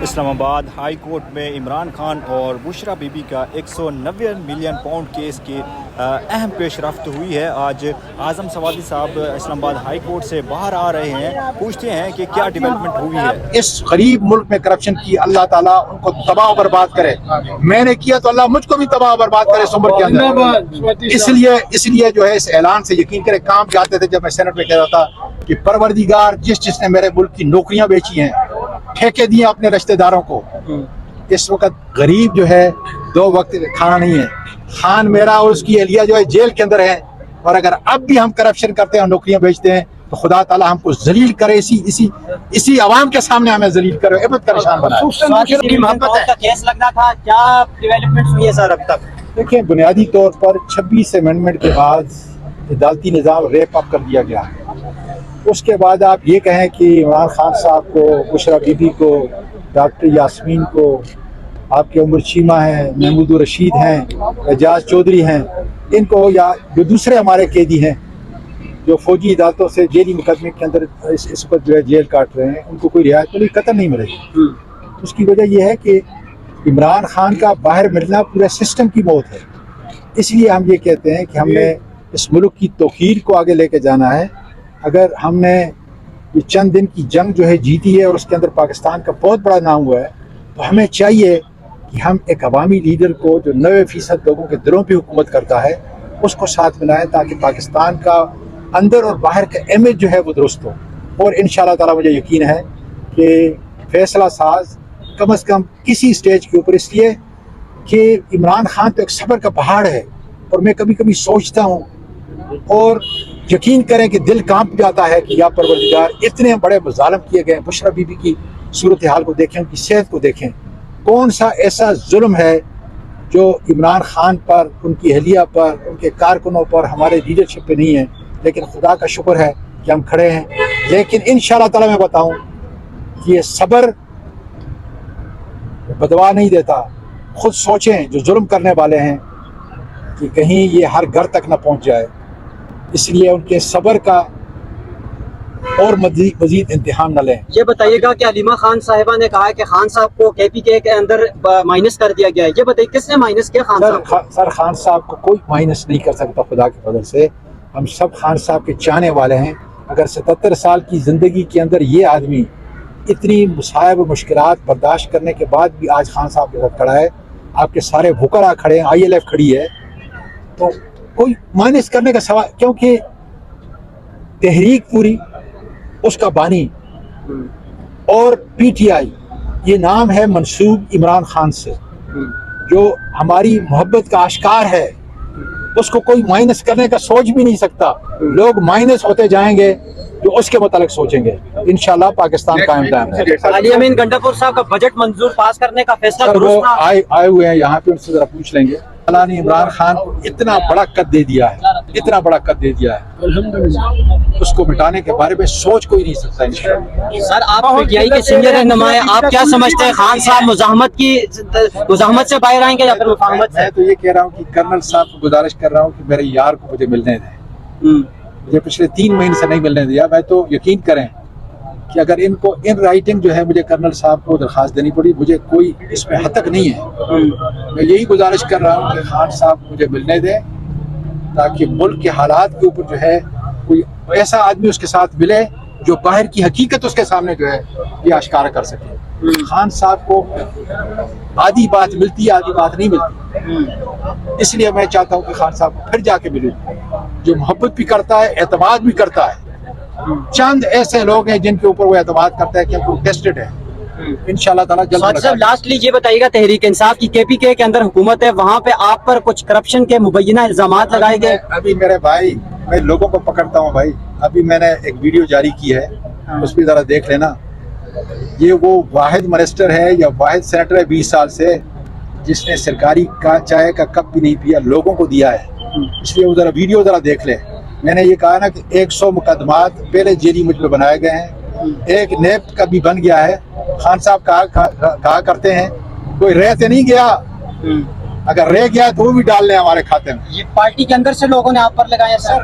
اسلام آباد high court میں عمران خان اور بشرا بی بی کا 190 ملین پاؤنڈ کیس کی اہم پیش رفت ہوئی ہے۔ آج اعظم سوادی صاحب اسلام آباد ہائی کورٹ سے باہر آ رہے ہیں، پوچھتے ہیں کہ کیا ڈیولپمنٹ ہوئی ہے۔ اس غریب ملک میں کرپشن کی اللہ تعالیٰ ان کو تباہ و برباد کرے۔ میں نے کیا تو اللہ مجھ کو بھی تباہ و برباد کرے اس عمر کے اندر۔ اس لیے جو ہے اس اعلان سے یقین کرے کام جاتے تھے جب میں سینٹ میں کہہ رہا تھا کہ پروردگار جس نے میرے ملک کی نوکریاں بیچی ہیں، ٹھیکے دیے اپنے رشتہ داروں کو، اس وقت غریب جو ہے 2 وقت کھانا نہیں ہے۔ خان میرا اور اس کی اہلیہ جو ہے جیل کے اندر ہے، اور اگر اب بھی ہم کرپشن کرتے ہیں اور نوکریاں بیچتے ہیں تو خدا تعالیٰ ہم کو ذلیل کرے، اسی عوام کے سامنے ہمیں ذلیل کرے، عبرت کا نشان بنائے۔ محبت کا کیس لگنا تھا، کیا ڈیولپمنٹ ہوئی ہے سر اب تک؟ دیکھیں، بنیادی طور پر 26 امینڈمنٹ کے بعد عدالتی نظام ریپ اپ کر دیا گیا۔ اس کے بعد آپ یہ کہیں کہ عمران خان صاحب کو، بشرا بی بی کو، ڈاکٹر یاسمین کو، آپ کے عمر چیمہ ہیں، محمود الرشید ہیں، اعجاز چودھری ہیں، ان کو، یا جو دوسرے ہمارے قیدی ہیں جو فوجی عدالتوں سے جیلی مقدمے کے اندر اس وقت جو ہے جیل کاٹ رہے ہیں، ان کو کوئی رعایت ملی، قتل نہیں ملے گی۔ اس کی وجہ یہ ہے کہ عمران خان کا باہر ملنا پورے سسٹم کی موت ہے۔ اس لیے ہم یہ کہتے ہیں کہ ہم نے اس ملک کی توقیر کو آگے لے کے جانا ہے۔ اگر ہم نے یہ چند دن کی جنگ جو ہے جیتی ہے اور اس کے اندر پاکستان کا بہت بڑا نام ہوا ہے، تو ہمیں چاہیے کہ ہم ایک عوامی لیڈر کو جو 90% لوگوں کے دلوں پہ حکومت کرتا ہے اس کو ساتھ ملائیں، تاکہ پاکستان کا اندر اور باہر کا امیج جو ہے وہ درست ہو۔ اور انشاءاللہ تعالی مجھے یقین ہے کہ فیصلہ ساز کم از کم کسی سٹیج کے اوپر، اس لیے کہ عمران خان تو ایک صبر کا پہاڑ ہے، اور میں کبھی کبھی سوچتا ہوں اور یقین کریں کہ دل کانپ جاتا ہے کہ یا پروردگار اتنے بڑے ظالم کیے گئے۔ بشرا بی بی کی صورتحال کو دیکھیں، ان کی صحت کو دیکھیں، کون سا ایسا ظلم ہے جو عمران خان پر، ان کی اہلیہ پر، ان کے کارکنوں پر، ہمارے لیڈرشپ پہ نہیں ہے۔ لیکن خدا کا شکر ہے کہ ہم کھڑے ہیں۔ لیکن انشاءاللہ تعالی میں بتاؤں کہ یہ صبر بدوا نہیں دیتا۔ خود سوچیں جو ظلم کرنے والے ہیں کہ کہیں یہ ہر گھر تک نہ پہنچ جائے، اس لیے ان کے صبر کا اور مزید امتحان نہ لیں۔ یہ بتائیے گا کہ علیمہ خان صاحبہ نے کہا ہے کہ خان صاحب کو KPK کے اندر مائنس کر دیا گیا ہے، یہ بتائیے کس نے مائنس کیا خان صاحب کو؟ سر خان صاحب کو کوئی مائنس نہیں کر سکتا خدا کے فضل سے۔ ہم سب خان صاحب کے چاہنے والے ہیں۔ اگر 77 سال کی زندگی کے اندر یہ آدمی اتنی مصائب و مشکلات برداشت کرنے کے بعد بھی آج خان صاحب کے ساتھ کھڑا ہے، آپ کے سارے بھوکرا کھڑے ہیں، ILF کھڑی ہے، تو کوئی مائنس کرنے کا سوال، کیونکہ تحریک پوری اس کا بانی اور PTI یہ نام ہے منسوب عمران خان سے، جو ہماری محبت کا آشکار ہے، اس کو کوئی مائنس کرنے کا سوچ بھی نہیں سکتا۔ لوگ مائنس ہوتے جائیں گے جو اس کے متعلق سوچیں گے۔ انشاءاللہ پاکستان قائم دائم ہے۔ علی امین گنڈاپور صاحب کا بجٹ منظور پاس کرنے کا فیصلہ سر وہ درست تھا؟ آئے ہوئے ہیں یہاں پہ، ان سے ذرا پوچھ لیں گے۔ اللہ نے عمران خان کو اتنا بڑا قد دے دیا ہے، اتنا بڑا قد دے دیا ہے، اس کو مٹانے کے بارے میں سوچ کوئی نہیں سکتا انشاءاللہ۔ سر آپ PTI کے سینئر رہنما ہیں، آپ کیا سمجھتے ہیں خان صاحب مزاحمت سے باہر آئیں گے یا پھر مفاہمت سے؟ میں تو یہ کہہ رہا ہوں کہ کرنل صاحب کو گزارش کر رہا ہوں کہ میرے یار کو مجھے ملنے دیں۔ مجھے پچھلے 3 مہینے سے نہیں ملنے دیا۔ میں تو یقین کریں کہ اگر ان کو ان رائٹنگ جو ہے مجھے کرنل صاحب کو درخواست دینی پڑی، مجھے کوئی اس میں حد تک نہیں ہے۔ میں یہی گزارش کر رہا ہوں کہ خان صاحب مجھے ملنے دیں، تاکہ ملک کے حالات کے اوپر جو ہے کوئی ایسا آدمی اس کے ساتھ ملے جو باہر کی حقیقت اس کے سامنے جو ہے یہ آشکار کر سکے۔ خان صاحب کو آدھی بات ملتی ہے، آدھی بات نہیں ملتی، اس لیے میں چاہتا ہوں کہ خان صاحب کو پھر جا کے ملوں، جو محبت بھی کرتا ہے، اعتماد بھی کرتا ہے۔ چند ایسے لوگ ہیں جن کے اوپر وہ اعتماد کرتا ہے کہ وہ ٹیسٹڈ ہے۔ انشاءاللہ تعالیٰ جلد صاحب لاسٹلی یہ بتائیے گا، تحریک انصاف کی KPK کے اندر حکومت ہے، وہاں پہ آپ پر کچھ کرپشن کے مبینہ الزامات لگائے گئے؟ ابھی میرے بھائی، میں لوگوں کو پکڑتا ہوں بھائی، ابھی میں نے ایک ویڈیو جاری کی ہے، اس پہ ذرا دیکھ لینا۔ یہ وہ واحد منسٹر ہے یا واحد سینیٹر ہے 20 سال سے جس نے سرکاری چائے کا کپ بھی نہیں پیا، لوگوں کو دیا ہے۔ اس لیے وہ ذرا ویڈیو ذرا دیکھ لیں۔ میں نے یہ کہا نا کہ 100 مقدمات پہلے جیلی مجھ پہ بنائے گئے ہیں، ایک نیب کا بھی بن گیا ہے۔ خان صاحب کہا کرتے ہیں کوئی رہ تو نہیں گیا، اگر رہ گیا تو وہ بھی ڈال لیں ہمارے کھاتے میں۔ یہ پارٹی کے اندر سے لوگوں نے آپ پر لگایا سر؟